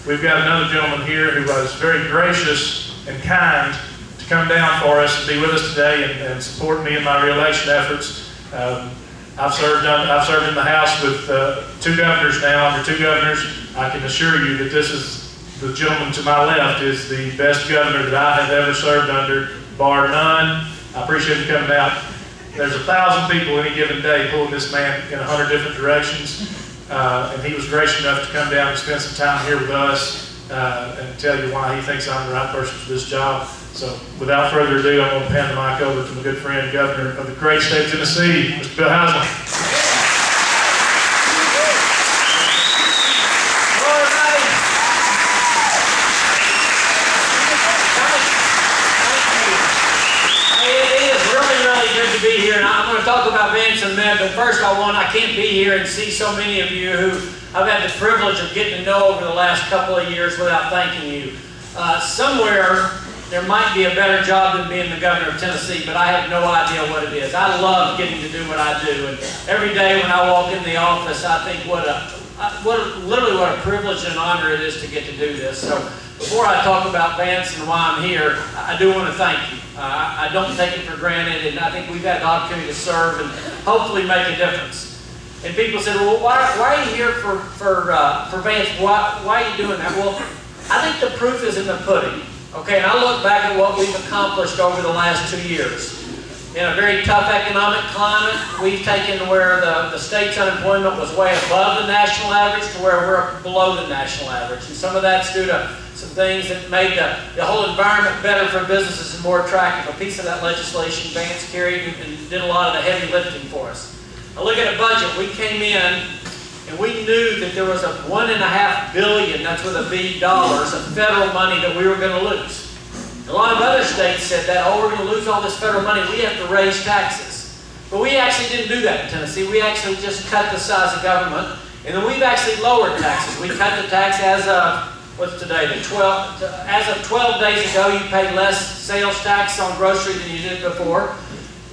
we've got another gentleman here who was very gracious and kind to come down for us and be with us today and support me in my re-election efforts. I've served in the House with 2 governors now, under 2 governors. I can assure you that this is, the gentleman to my left is the best governor that I have ever served under, bar none. I appreciate him coming out. There's 1,000 people any given day pulling this man in 100 different directions. And he was gracious enough to come down and spend some time here with us and tell you why he thinks I'm the right person for this job. So without further ado, I'm going to hand the mic over to my good friend, Governor of the great state of Tennessee, Mr. Bill Haslam. Hello, everybody. Thank you. It is really, really good to be here, and I'm going to talk about Vance in a minute, but first I can't be here and see so many of you who I've had the privilege of getting to know over the last couple of years without thanking you. Somewhere there might be a better job than being the governor of Tennessee, but I have no idea what it is. I love getting to do what I do, and every day when I walk in the office, I think literally what a privilege and honor it is to get to do this. So before I talk about Vance and why I'm here, I do want to thank you. I don't take it for granted, and I think we've had the opportunity to serve and hopefully make a difference. And people said, well, why are you here for Vance? Why are you doing that? Well, I think the proof is in the pudding. Okay, and I look back at what we've accomplished over the last 2 years. In a very tough economic climate, we've taken where the state's unemployment was way above the national average to where we're below the national average. And some of that's due to some things that made the whole environment better for businesses and more attractive. A piece of that legislation Vance carried and did a lot of the heavy lifting for us. Now look at a budget. We came in and we knew that there was a $1.5 billion, that's with a B, dollars of federal money that we were going to lose. A lot of other states said that, oh, we're going to lose all this federal money, we have to raise taxes. But we actually didn't do that in Tennessee. We actually just cut the size of government, and then we've actually lowered taxes. We cut the tax as of, what's today, as of 12 days ago, you paid less sales tax on groceries than you did before.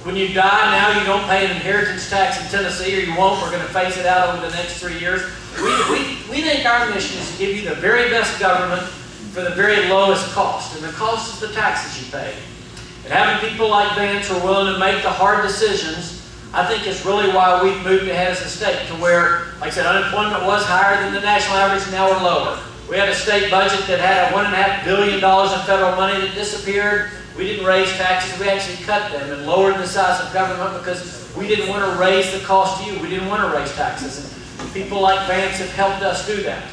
When you die now, you don't pay an inheritance tax in Tennessee, or you won't. We're going to phase it out over the next 3 years. We think our mission is to give you the very best government for the very lowest cost, and the cost is the taxes you pay. And having people like Vance who are willing to make the hard decisions, I think is really why we've moved ahead as a state to where, like I said, unemployment was higher than the national average, and now we're lower. We had a state budget that had a $1.5 billion of federal money that disappeared. We didn't raise taxes, we actually cut them and lowered the size of government because we didn't want to raise the cost to you. We didn't want to raise taxes. And people like Vance have helped us do that.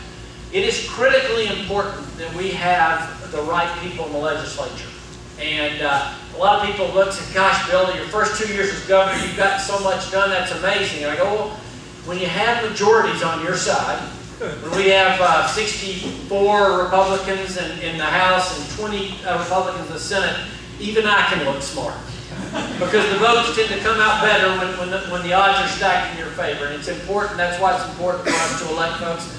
It is critically important that we have the right people in the legislature. And a lot of people look and say, gosh, Bill, your first 2 years as governor, you've gotten so much done, that's amazing. And I go, well, when you have majorities on your side, when we have 64 Republicans in the House and 20 Republicans in the Senate, even I can look smart. Because the votes tend to come out better when the odds are stacked in your favor. And it's important, that's why it's important for us to elect folks